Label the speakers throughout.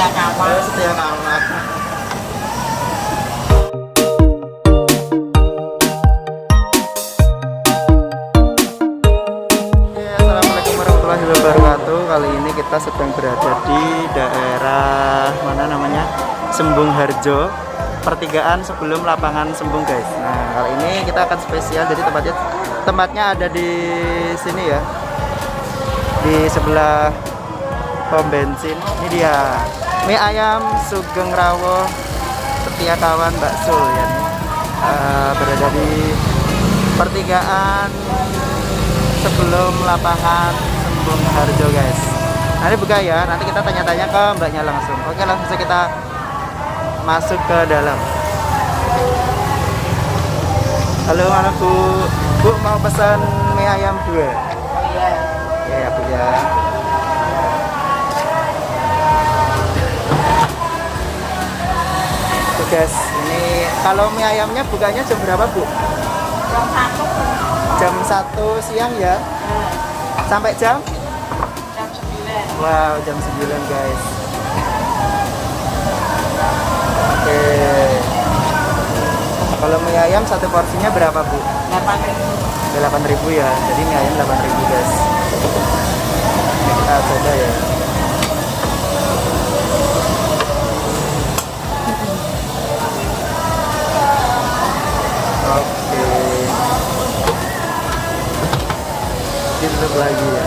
Speaker 1: setia kawan.
Speaker 2: Setia kawan. Assalamualaikum warahmatullahi wabarakatuh. Kali ini kita sedang berada di daerah mana namanya, Sembung Harjo, pertigaan sebelum lapangan Sembung guys. Nah kali ini kita akan spesial, jadi tempatnya ada di sini ya, di sebelah pom bensin. Ini dia mie ayam Sugeng Rawuh Setia Kawan Bakso ya. Berada di pertigaan sebelum lapangan Sembung Harjo guys. Nanti buka ya, nanti kita tanya-tanya ke mbaknya langsung. Oke, langsung saja kita masuk ke dalam. Halo, halo Bu. Bu mau pesan mie ayam 2?
Speaker 1: Iya.
Speaker 2: Ya Bu ya. Tuh guys, ini kalau mie ayamnya bukanya jam berapa Bu?
Speaker 1: Jam 1.
Speaker 2: Jam 1 siang ya? Sampai jam?
Speaker 1: Jam 9.
Speaker 2: Wow, jam 9 guys. Oke. Kalau mie ayam satu porsinya berapa Bu?
Speaker 1: 8.000.
Speaker 2: 8.000 ya. Jadi mie ayam 8.000 guys. Ini kita coba ya. Oke. Tutup lagi ya.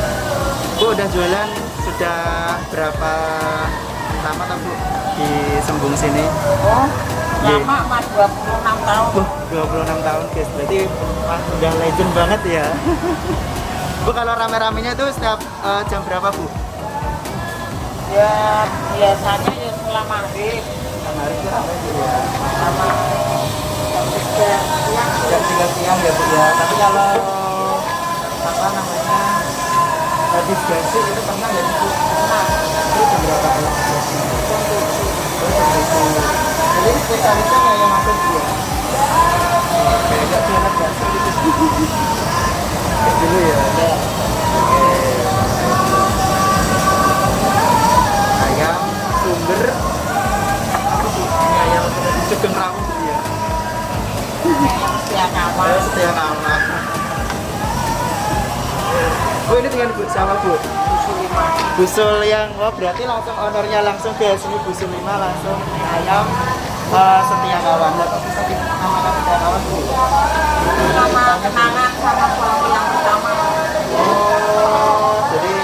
Speaker 2: Bu udah jualan sudah berapa lama tak Bu di Sembung sini?
Speaker 1: Oh,
Speaker 2: Iya.
Speaker 1: lama mas 26 tahun.
Speaker 2: 26 tahun guys, berarti udah legend banget ya. Bu kalau rame-ramenya itu setiap jam berapa Bu?
Speaker 1: Ya biasanya ya setelah maghrib
Speaker 2: Sama hari itu rame Bu ya.
Speaker 1: sama jam 3 siang.
Speaker 2: Jam 3 siang ya Bu ya. Tapi kalau apa namanya habis basic itu pernah nggak Bu?
Speaker 1: Nah,
Speaker 2: Itu jam berapa kalau habisnya?
Speaker 1: jam 7.
Speaker 2: Oh, jam 7. Jadi ini spesialisnya nggak yang masuk Bu ya? Oke, nggak jualan bakso gitu. Kayak dulu ya. Oke. Ayam sumber apa Bu? Ini ayam Sugeng Rawuh Bu ya.
Speaker 1: Setia kawan.
Speaker 2: Setia kawan. Bu ini dengan Bu sama Bu
Speaker 1: Susu 5.
Speaker 2: Busul yang, wah berarti langsung ownernya langsung guys. Ini Busul 5 langsung mie ayam Setia Kawan. Lah kok bisa dinamakan Setia Kawan Bu?
Speaker 1: Sama kenangan sama suami yang pertama.
Speaker 2: Oh, jadi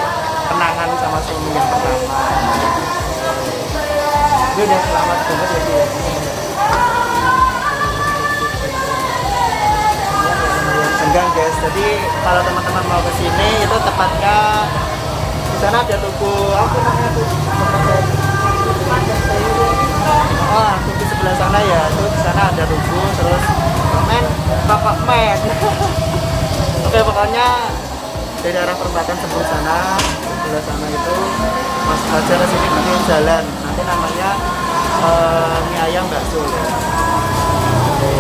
Speaker 2: kenangan sama suami yang pertama. Ini udah selamat banget ya Bu ya. Senggang guys. Jadi kalau teman-teman mau ke sini itu tepatnya di sana ada toko apa namanya tuh? Oh, toko sebelah sana ya. Terus di sana ada toko, terus men Bapak Men. Oke, pokoknya dari arah perempatan sebelah sana, sebelah sana itu masuk aja ke sini pakai jalan. Nanti namanya mie ayam bakso ya. Oke.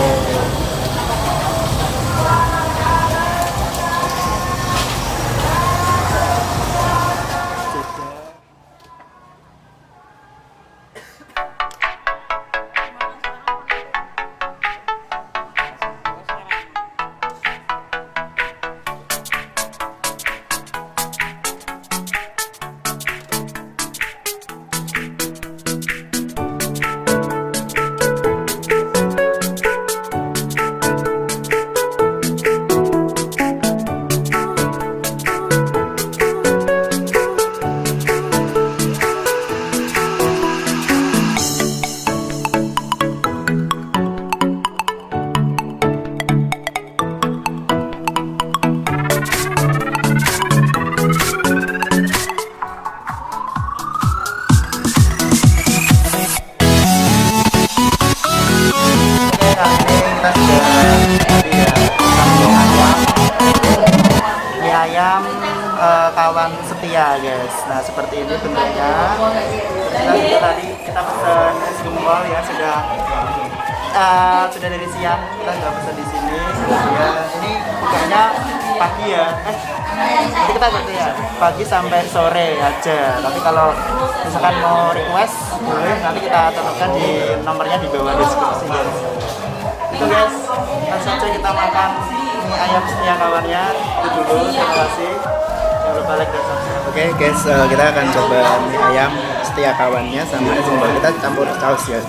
Speaker 2: Mie ayam kawan setia guys. Nah seperti ini bentuknya. Kita juga tadi kita pesan es gempol ya, sudah dari siang kita sudah pesan di sini. Ya ini bukanya pagi ya. Nanti kita gitu ya, pagi sampai sore aja. Tapi kalau misalkan mau request boleh, nanti kita tentukan di nomornya di bawah deskripsi guys. Itu guys, langsung saja kita makan mie ayam setia kawannya. Itu dulu, terima kasih. Jangan lupa like dan subscribe. Oke guys, kita akan coba mie ayam setia kawannya sama es gombal. Kita campur saus ya.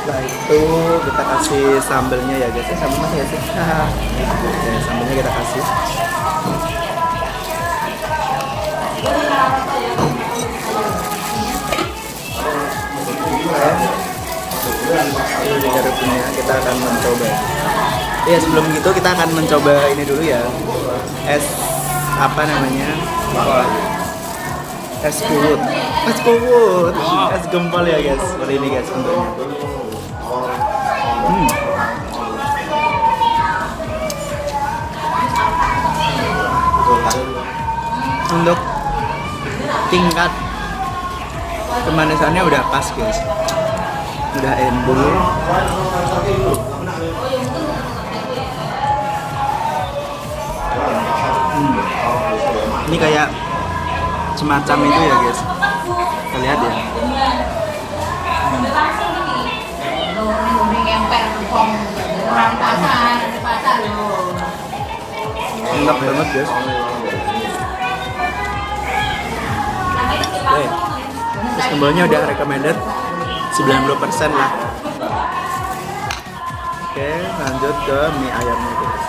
Speaker 2: Setelah itu kita kasih sambelnya ya guys. Sambel masih ya sih. Oke, sambelnya kita kasih. Kita akan mencoba. Ya sebelum itu kita akan mencoba ini dulu ya. Es apa namanya? Es kuwut. Es kuwut. Es gempol ya guys. Seperti ini guys bentuknya. Untuk tingkat kemanisannya udah pas guys, udah embul. Ini kayak semacam itu ya guys, kita lihat ya. Enak banget guys. Oke, terus gembalnya udah recommended 90% lah. Oke, lanjut ke mie ayamnya guys.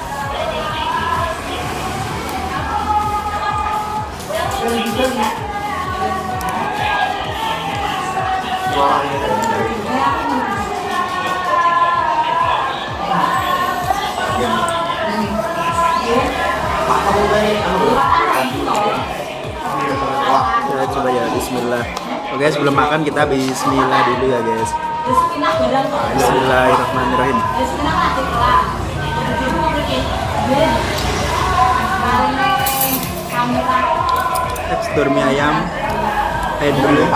Speaker 2: Kita coba ya, bismillah. Oke, sebelum makan kita bismillah dulu ya guys. Bismillahirrahmanirrahim. Tekstur mie ayam kayak dulu.